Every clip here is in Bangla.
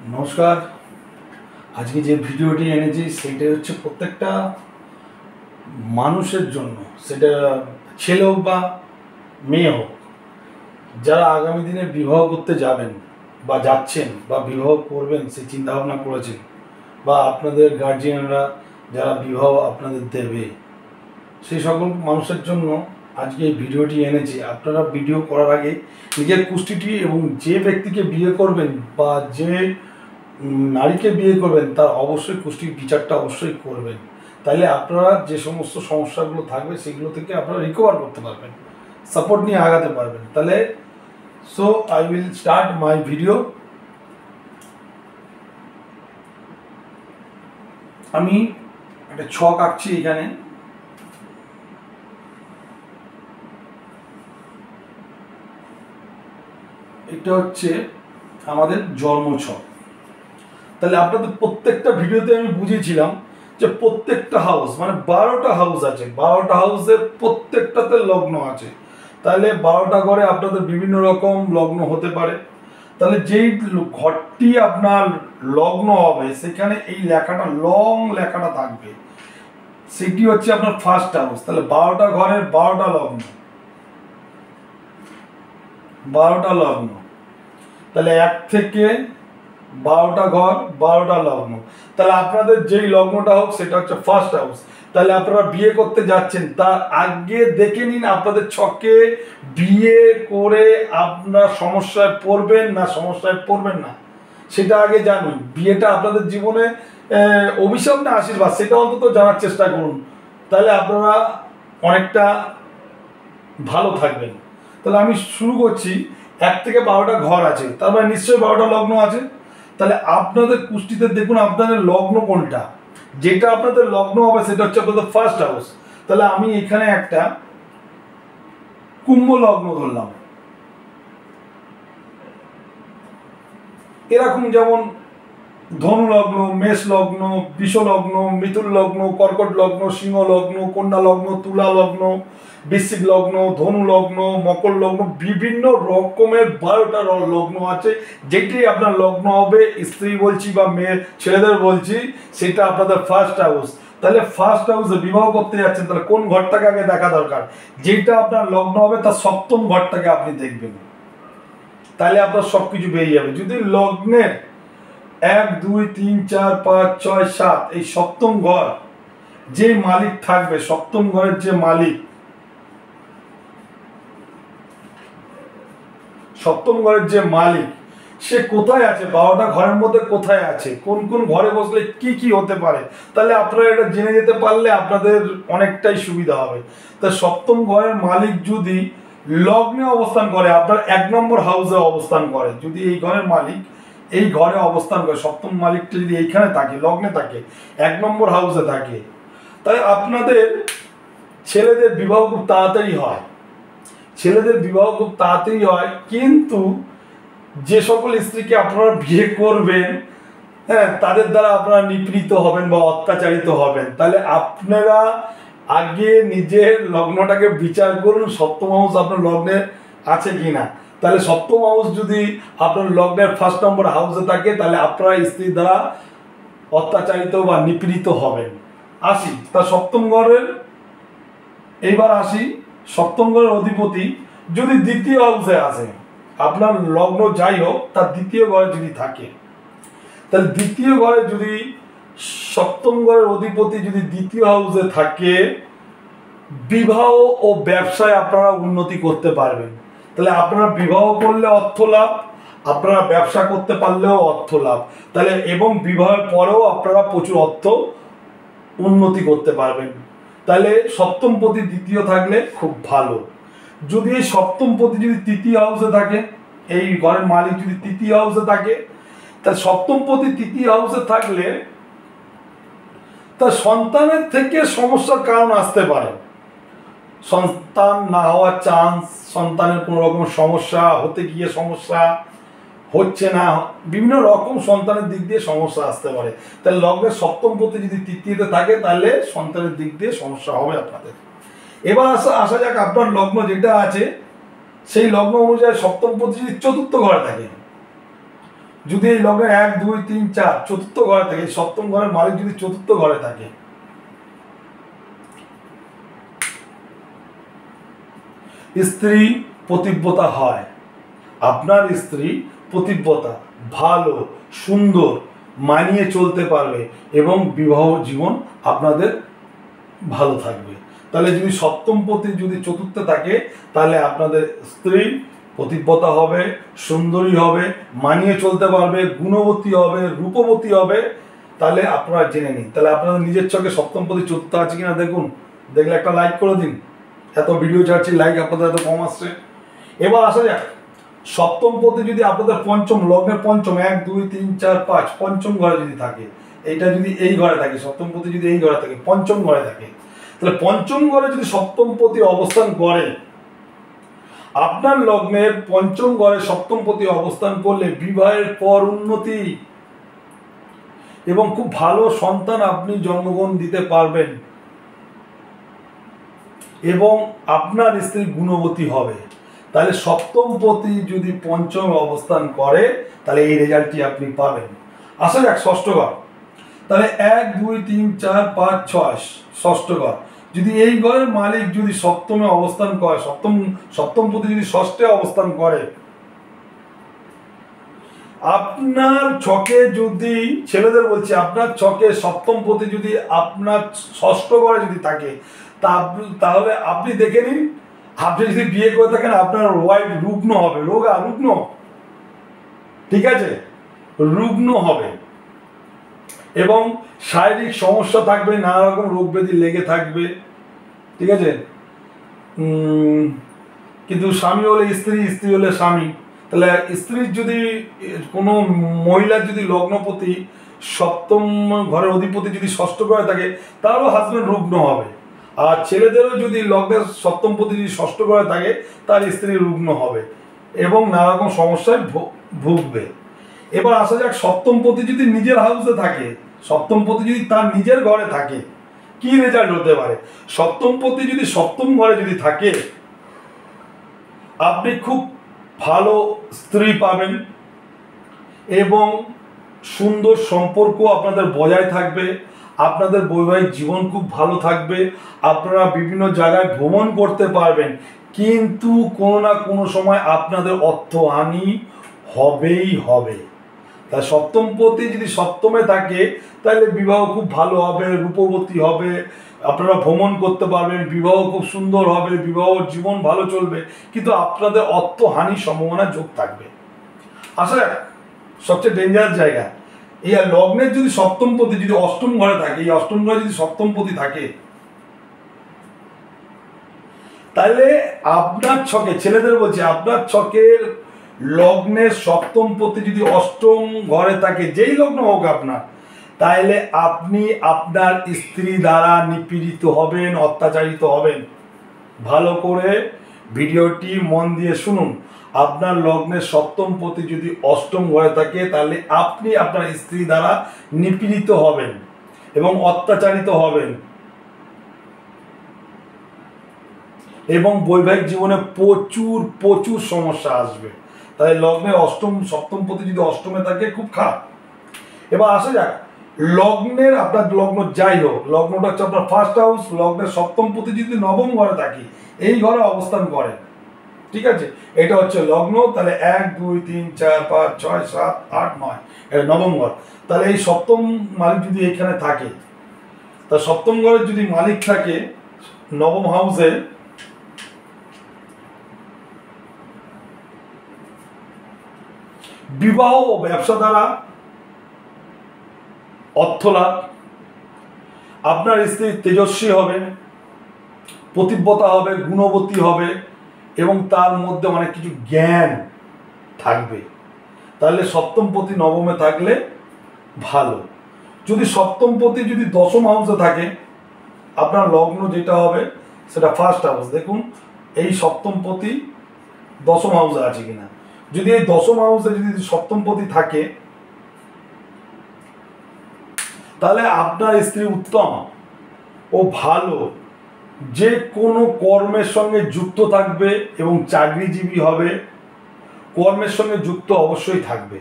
নমস্কার। আজকে যে ভিডিওটি এনেছি সেটা হচ্ছে প্রত্যেকটা মানুষের জন্য, সেটা ছেলে হোক বা মেয়ে হোক, যারা আগামী দিনে বিবাহ করতে যাবেন বা যাচ্ছেন বা বিবাহ করবেন সে চিন্তাভাবনা করেছেন, বা আপনাদের গার্জিয়ানরা যারা বিবাহ আপনাদের দেবে, সেই সকল মানুষের জন্য আজকে এই ভিডিওটি এনেছি। আপনারা ভিডিও করার আগে নিজের কুষ্টিটি এবং যে ব্যক্তিকে বিয়ে করবেন বা যে নারীকে বিয়ে করবেন তার অবশ্যই কুষ্টির বিচারটা অবশ্যই করবেন। তাইলে আপনারা যে সমস্ত সমস্যাগুলো থাকবে সেগুলো থেকে আপনারা রিকভার করতে পারবেন, সাপোর্ট নিয়ে আগাতে পারবেন। তাহলে so I will start my video. আমি একটা ছক আঁকছি এখানে। এটা হচ্ছে আমাদের জন্মছক। তাহলে আপনাদের প্রত্যেকটা ভিডিওতে আমি বুঝিয়েছিলাম যে প্রত্যেকটা হাউস মানে 12টা হাউস আছে, 12টা হাউসের প্রত্যেকটাতে লগ্ন আছে। তাহলে 12টা ঘরে আপনাদের বিভিন্ন রকম লগ্ন হতে পারে। তাহলে যেই ঘরটি আপনার লগ্ন হবে সেখানে এই লেখাটা লং লেখাটা থাকবে, সেটি হচ্ছে আপনার ফার্স্ট হাউস। তাহলে 12টা ঘরের 12টা লগ্ন, 12টা লগ্ন। তাহলে 1 থেকে 12টা ঘর 12টা লগ্ন। তাহলে আপনাদের যেই লগ্নটা হোক সেটা হচ্ছে ফার্স্ট হাউস। তাহলে আপনারা বিয়ে করতে যাচ্ছেন তার আগে দেখে নিন আপনাদের ছকে বিয়ে করে আপনার সমস্যায় পড়বেন না সমস্যায় পড়বেন না, সেটা আগে জানুন। বিয়েটা আপনাদের জীবনে অভিশাপ না আশীর্বাদ সেটা অন্তত জানার চেষ্টা করুন, তাহলে আপনারা অনেকটা ভালো থাকবেন। তাহলে আমি শুরু করছি। 1 থেকে 12টা ঘর আছে, তার মানে নিশ্চয়ই 12টা লগ্ন আছে। তাহলে আপনাদের কুষ্টিতে দেখুন আপনাদের লগ্ন কোনটা, যেটা আপনাদের লগ্ন হবে সেটা হচ্ছে আপনাদের ফার্স্ট হাউস। তাহলে আমি এখানে একটা কুম্ভ লগ্ন ধরলাম। এরকম যেমন ধনু লগ্ন, মেষ লগ্ন, বৃষ লগ্ন, মিথুন লগ্ন, কর্কট লগ্ন, সিংহ লগ্ন, কন্যা লগ্ন, তুলা লগ্ন, বৃশ্চিক লগ্ন, ধনু লগ্ন, মকর লগ্ন, বিভিন্ন রকমের 12টা লগ্ন আছে। যেটি আপনার লগ্ন হবে, স্ত্রী বলছি বা মেয়ে ছেলেদের বলছি, সেটা আপনাদের ফার্স্ট হাউস। তাহলে ফার্স্ট হাউসে বিবাহ করতে যাচ্ছেন, তাহলে কোন ঘরটাকে আগে দেখা দরকার? যেটা আপনার লগ্ন হবে তার সপ্তম ঘরটাকে আপনি দেখবেন, তাহলে আপনার সবকিছু বেরিয়ে যাবে। যদি লগ্নের 1 2 3 4 5 6 7 এই সপ্তম ঘর যে মালিক থাকবে, সপ্তম ঘরের যে মালিক, সপ্তম ঘরের যে মালিক সে কোথায় আছে, 12টা ঘরের মধ্যে কোথায় আছে, কোন কোন ঘরে বসলে কি কি হতে পারে, তাহলে আপনারা এটা জেনে যেতে পারলে আপনাদের অনেকটাই সুবিধা হবে। তা সপ্তম ঘরের মালিক যদি লগ্নে অবস্থান করে, আপনার 1 নম্বর হাউসে অবস্থান করে, যদি এই ঘরের মালিক এই ঘরে অবস্থান করে, সপ্তম মালিকটা যদি এইখানে থাকে, লগ্নে থাকে, 1 নম্বর হাউসে থাকে, তাহলে আপনাদের ছেলেদের বিবাহ খুব তাড়াতাড়ি হয়, ছেলেদের বিবাহ খুব তাড়াতাড়ি হয়। কিন্তু যে সকল স্ত্রীকে আপনারা বিয়ে করবেন, হ্যাঁ, তাদের দ্বারা আপনারা নিপীড়িত হবেন বা অত্যাচারিত হবেন। তাহলে আপনারা আগে নিজের লগ্নটাকে বিচার করুন, সপ্তম হাউস আপনার লগ্নে আছে কিনা। তাহলে সপ্তম হাউস যদি আপনার লগ্নের ফার্স্ট নম্বর হাউসে থাকে, তাহলে আপনারা স্ত্রীর দ্বারা অত্যাচারিত বা নিপীড়িত হবেন। আসি তা সপ্তম ঘরের, এইবার আসি সপ্তম ঘরের অধিপতি যদি দ্বিতীয় হাউসে আসে, আপনার লগ্ন যাই হোক তার দ্বিতীয় ঘরে যদি থাকে, তাহলে দ্বিতীয় ঘরে যদি সপ্তম ঘরের অধিপতি যদি দ্বিতীয় হাউসে থাকে, বিবাহ ও ব্যবসায় আপনারা উন্নতি করতে পারবেন। তাহলে আপনারা বিবাহ করলে অর্থ লাভ, আপনারা ব্যবসা করতে পারলেও অর্থ লাভ। তাহলে এবং বিবাহের পরেও আপনারা প্রচুর অর্থ উন্নতি করতে পারবেন। তাহলে সপ্তম পতি দ্বিতীয় থাকলে খুব ভালো। যদি এই সপ্তম পতি যদি তৃতীয় হাউসে থাকে, এই ঘরের মালিক যদি তৃতীয় হাউসে থাকে, তাহলে সপ্তম পতি তৃতীয় হাউসে থাকলে তার সন্তানের থেকে সমস্যার কারণ আসতে পারে, সন্তান না হওয়ার চান্স, সন্তানের কোনো রকম সমস্যা হতে গিয়ে সমস্যা হচ্ছে না, বিভিন্ন রকম সন্তানের দিক দিয়ে সমস্যা আসতে পারে। তাহলে লগ্নের সপ্তম পতি যদি তৃতীয়তে থাকে, তাহলে সন্তানের দিক দিয়ে সমস্যা হবে আপনাদের। এবার আসা যাক আপনার লগ্ন যেটা আছে সেই লগ্ন অনুযায়ী সপ্তম পতি যদি চতুর্থ ঘরে থাকে, যদি এই লগ্নে 1 2 3 4 চতুর্থ ঘরে থাকে, সপ্তম ঘরের মালিক যদি চতুর্থ ঘরে থাকে, স্ত্রী পতিব্রতা হয়, আপনার স্ত্রী পতিব্রতা, ভালো, সুন্দর, মানিয়ে চলতে পারবে এবং বিবাহ জীবন আপনাদের ভালো থাকবে। তাহলে যদি সপ্তম পতি যদি চতুর্থে থাকে, তাহলে আপনাদের স্ত্রী পতিব্রতা হবে, সুন্দরী হবে, মানিয়ে চলতে পারবে, গুণবতী হবে, রূপবতী হবে। তাহলে আপনারা জেনে নিন। তাহলে আপনাদের নিজের চোখে সপ্তম পতি চতুর্থ আছে কিনা দেখুন, দেখলে একটা লাইক করে দিন। এত ভিডিও ছাড়ছি, লাইক আপনাদের এত কম আসছে। এবার আসা যাক, সপ্তম পতি যদি আপনাদের পঞ্চম, লগ্নের পঞ্চম 1 2 3 4 5 পঞ্চম ঘরে যদি থাকে, এইটা যদি এই ঘরে থাকে, সপ্তম পতি যদি এই ঘরে থাকে, পঞ্চম ঘরে থাকে, তাহলে পঞ্চম ঘরে যদি সপ্তম পতি অবস্থান করে, আপনার লগ্নের পঞ্চম ঘরে সপ্তম পতি অবস্থান করলে বিবাহের পর উন্নতি এবং খুব ভালো সন্তান আপনি জন্মগ্রহণ দিতে পারবেন এবং আপনার স্ত্রী গুণবতী হবে। তাহলে সপ্তম পতি যদি পঞ্চম অবস্থান করে, তাহলে এই রেজাল্টটি আপনি পাবেন। আসা যাক ষষ্ঠ ঘর। তাহলে 1 2 3 4 5 6 ষষ্ঠ ঘর। যদি এই ঘরের মালিক যদি সপ্তমে অবস্থান করে, সপ্তম পতি যদি ষষ্ঠে অবস্থান করে, আপনার ছকে যদি, ছেলেদের বলছি, আপনার ছকে সপ্তম পতি যদি আপনার ষষ্ঠ ঘরে যদি থাকে, তাহলে আপনি দেখে নিন, আপনি যদি বিয়ে করে থাকেন আপনার ওয়াইফ রুগ্ন হবে, রুগ্ন, ঠিক আছে, রুগ্ন হবে এবং শারীরিক সমস্যা থাকবে, নানা রকম রোগ ব্যাধি লেগে থাকবে, ঠিক আছে। কিন্তু স্বামী হলে স্ত্রী, স্ত্রী হলে স্বামী। তাহলে স্ত্রীর যদি কোনো মহিলার যদি লগ্নপতি সপ্তম ঘরের অধিপতি যদি ষষ্ঠ ঘরে থাকে, তারও হাজবেন্ড রুগ্ন হবে। আর ছেলেদেরও যদি লগ্নের সপ্তম পতি যদি ষষ্ঠ ঘরে থাকে, তার স্ত্রী রুগ্ন হবে এবং নানা রকম সমস্যায় ভুগবে। এবার আসা যাক, সপ্তম পতি যদি নিজের হাউসে থাকে, সপ্তম পতি যদি তার নিজের ঘরে থাকে, কি রেজাল্ট হতে পারে? সপ্তম পতি যদি সপ্তম ঘরে যদি থাকে, আপনি খুব ভালো স্ত্রী পাবেন এবং সুন্দর সম্পর্ক আপনাদের বজায় থাকবে, আপনাদের বৈবাহিক জীবন খুব ভালো থাকবে, আপনারা বিভিন্ন জায়গায় ভ্রমণ করতে পারবেন, কিন্তু কোনো না কোনো সময় আপনাদের অর্থহানি হবেই হবে। তাই সপ্তম পতি যদি সপ্তমে থাকে, তাহলে বিবাহ খুব ভালো হবে, রূপবতী হবে, আপনারা ভ্রমণ করতে পারবেন, বিবাহ খুব সুন্দর হবে, বিবাহ জীবন ভালো চলবে, কিন্তু আপনাদের অর্থহানির সম্ভাবনা যোগ থাকবে। আসলে সবচেয়ে ডেঞ্জারাস জায়গা, এই লগ্নের যদি সপ্তম পতি যদি অষ্টম ঘরে থাকে, এই অষ্টম ঘরে যদি সপ্তম পতি থাকে, তাহলে আপনার ছকে, ছেলেদের বলছি, আপনার ছকের লগ্নের সপ্তম পতি যদি অষ্টম ঘরে থাকে, যেই লগ্ন হোক আপনার, তাহলে আপনি আপনার স্ত্রী দ্বারা নিপীড়িত হবেন, অত্যাচারিত হবেন। ভালো করে ভিডিওটি মন দিয়ে শুনুন। আপনার লগ্নের সপ্তম পতি যদি অষ্টম ঘরে থাকে, তাহলে আপনি আপনার স্ত্রী দ্বারা নিপীড়িত হবেন এবং অত্যাচারিত হবেন এবং বৈবাহিক জীবনে প্রচুর প্রচুর সমস্যা আসবে। তাই লগ্নের সপ্তম পতি যদি অষ্টমে থাকে, খুব খারাপ। এবার আসা যাক, লগ্নের, আপনার লগ্ন যাই হোক, লগ্নটা হচ্ছে আপনার ফার্স্ট হাউস, লগ্নের সপ্তম পতি যদি নবম ঘরে থাকে, এই ঘরে অবস্থান করে, ঠিক আছে, এটা হচ্ছে লগ্ন। তাহলে 1 2 3 4 5 6 7 8 9, এটা নবম ঘর। তাহলে এই সপ্তম মালিক যদি এখানে থাকে, তা সপ্তম ঘরের যদি মালিক থাকে নবম হাউসে, বিবাহ ও ব্যবসা দ্বারা অর্থ লাভ, আপনার স্ত্রী তেজস্বী হবে, পতিব্রতা হবে, গুণবতী হবে এবং তার মধ্যে অনেক কিছু জ্ঞান থাকবে। তাহলে সপ্তম পতি নবমে থাকলে ভালো। যদি সপ্তম পতি যদি দশম হাউসে থাকে, আপনার লগ্ন যেটা হবে সেটা ফার্স্ট হাউস। দেখুন এই সপ্তম পতি দশম হাউসে আছে কিনা। যদি এই দশম হাউসে যদি সপ্তম পতি থাকে, তাহলে আপনার স্ত্রী উত্তম ও ভালো, যে কোনো কর্মের সঙ্গে যুক্ত থাকবে এবং চাকরিজীবী হবে, কর্মের সঙ্গে যুক্ত অবশ্যই থাকবে।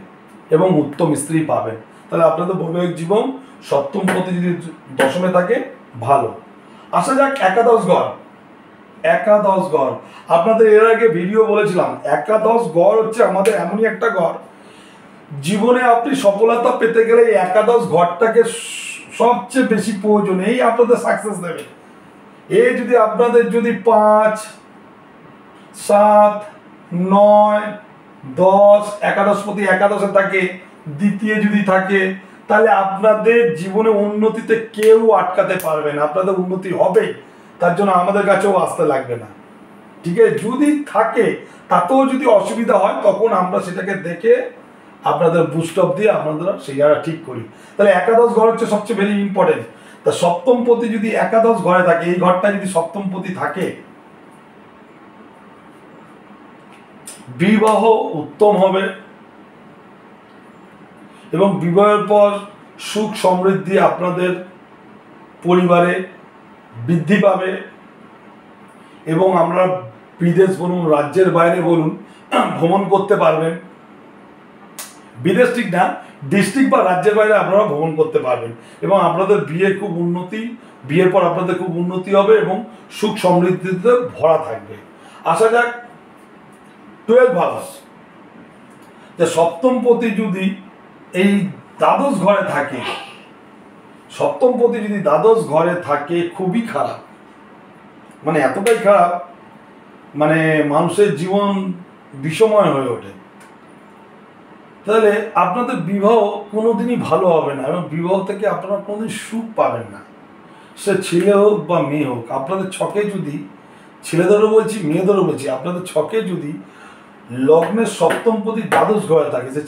এবং উত্তম স্ত্রী পাবেন। তাহলে আপনাদের বৈবাহিক জীবন সপ্তম পতি যদি দশমে থাকে ভালো। আসা যাক একাদশ ঘর। একাদশ ঘর আপনাদের এর আগে ভিডিও বলেছিলাম, একাদশ ঘর হচ্ছে আমাদের এমনই একটা ঘর, জীবনে আপনি সফলতা পেতে গেলে এই একাদশ ঘরটাকে সবচেয়ে বেশি প্রয়োজন, এই আপনাদের সাকসেস দেবে। এই যদি আপনাদের যদি 5, 7, 9, 10 একাদশপতি একাদশে থাকে, দ্বিতীয় যদি থাকে, তাহলে আপনাদের জীবনে উন্নতিতে কেউ আটকাতে পারবে না, আপনাদের উন্নতি হবেই, তার জন্য আমাদের কাছেও আসতে লাগবে না। ঠিক আছে, যদি থাকে তাতেও যদি অসুবিধা হয় তখন আমরা সেটাকে দেখে আপনাদের বুস্ট অফ দিয়ে আপনারা সেই জায়গা ঠিক করি। তাহলে একাদশ ঘর হচ্ছে সবচেয়ে ভেরি ইম্পর্টেন্ট। তা সপ্তম পতি যদি একাদশ ঘরে থাকে, এই ঘরটা যদি সপ্তম পতি থাকে, বিবাহ উত্তম হবে এবং বিবাহের পর সুখ সমৃদ্ধি আপনাদের পরিবারে বৃদ্ধি পাবে এবং আমরা বিদেশ বলুন, রাজ্যের বাইরে বলুন, ভ্রমণ করতে পারবেন। বিদেশ ঠিক না, ডিস্ট্রিক্ট বা রাজ্যের বাইরে আপনারা ভ্রমণ করতে পারবেন এবং আপনাদের বিয়ের খুব উন্নতি, বিয়ের পর আপনাদের খুব উন্নতি হবে এবং সুখ সমৃদ্ধিতে ভরা থাকবে। আসা যাক 12 হাউস। যে সপ্তম পতি যদি এই দ্বাদশ ঘরে থাকে, সপ্তম পতি যদি দ্বাদশ ঘরে থাকে খুবই খারাপ, মানে এতটাই খারাপ, মানে মানুষের জীবন বিষময় হয়ে ওঠে। তাহলে আপনাদের বিবাহ কোনোদিনই ভালো হবে না এবং বিবাহ থেকে আপনারা কোনোদিন সুখ পাবেন না, সে ছেলে হোক বা মেয়ে হোক। আপনাদের ছকে যদি, ছেলেদেরও বলছি মেয়েদেরও বলছি, আপনাদের ছকে যদি লগ্নের সপ্তম পতি দ্বাদশ ঘরে থাকে, সে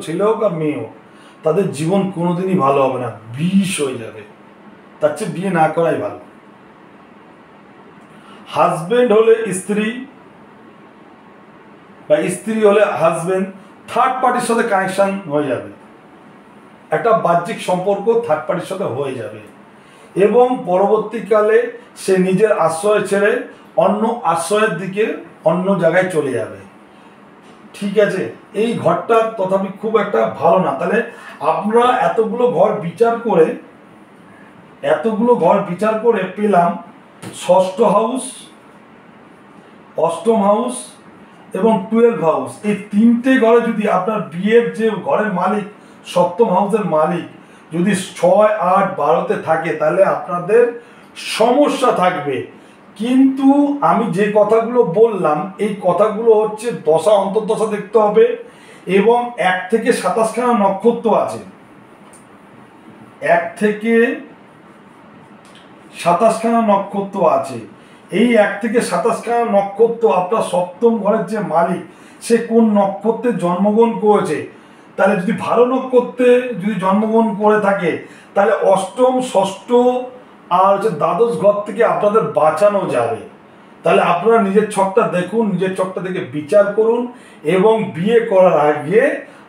ছেলে হোক আর মেয়ে হোক, তাদের জীবন কোনোদিনই ভালো হবে না, বিষ হয়ে যাবে। তার চেয়ে বিয়ে না করাই ভালো। হাজবেন্ড হলে স্ত্রী বা স্ত্রী হলে হাজবেন্ড, থার্ড পার্টির সাথে কানেকশন হয়ে যাবে, একটা বাহ্যিক সম্পর্ক থার্ড পার্টির সাথে হয়ে যাবে এবং পরবর্তীকালে সে নিজের আশ্রয় ছেড়ে অন্য আশ্রয়ের দিকে, অন্য জায়গায় চলে যাবে। ঠিক আছে, এই ঘরটা তথাপি খুব একটা ভালো না। তাহলে আমরা এতগুলো ঘর বিচার করে পেলাম ষষ্ঠ হাউস, অষ্টম হাউস এবং 12 হাউস। এই তিনটে ঘরে যদি আপনার বিয়ের যে ঘরের মালিক, সপ্তম হাউসের মালিক যদি 6, 8, 12তে থাকে, তাহলে আপনাদের সমস্যা থাকবে। কিন্তু আমি যে কথাগুলো বললাম, এই কথাগুলো হচ্ছে দশা অন্তর্দশা দেখতে হবে এবং 1 থেকে 27খানা নক্ষত্র আছে, 1 থেকে 27খানা নক্ষত্র আছে। এই 1 থেকে 27খানা নক্ষত্র আপনার সপ্তম ঘরের যে মালিক, সে কোন নক্ষত্রে জন্মগ্রহণ করেছে। তাহলে যদি ভালো নক্ষত্রে যদি জন্মগ্রহণ করে থাকে, তাহলে অষ্টম, ষষ্ঠ আর হচ্ছে দ্বাদশ ঘর থেকে আপনাদের বাঁচানো যাবে। তাহলে আপনারা নিজের ছকটা দেখুন, নিজের ছকটা দেখে বিচার করুন এবং বিয়ে করার আগে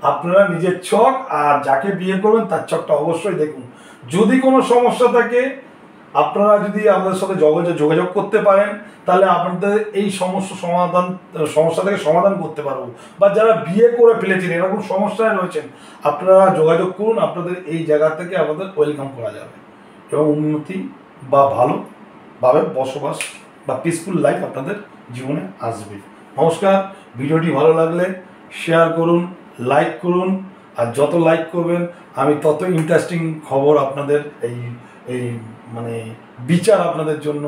আপনারা নিজের ছক আর যাকে বিয়ে করবেন তার ছকটা অবশ্যই দেখুন। যদি কোনো সমস্যা থাকে আপনারা যদি আমাদের সাথে যোগাযোগ করতে পারেন, তাহলে আপনাদের এই সমস্যা থেকে সমাধান করতে পারবো। বা যারা বিয়ে করে ফেলেছেন, এরকম সমস্যায় রয়েছেন, আপনারা যোগাযোগ করুন, আপনাদের এই জায়গা থেকে আমাদের ওয়েলকাম করা যাবে এবং উন্নতি বা ভালোভাবে বসবাস বা পিসফুল লাইফ আপনাদের জীবনে আসবে। নমস্কার। ভিডিওটি ভালো লাগলে শেয়ার করুন, লাইক করুন, আর যত লাইক করবেন আমি তত ইন্টারেস্টিং খবর আপনাদের এই মানে বিচার আপনাদের জন্য,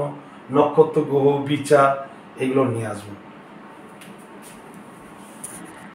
নক্ষত্র গ্রহ বিচার এগুলো নিয়ে আসবো।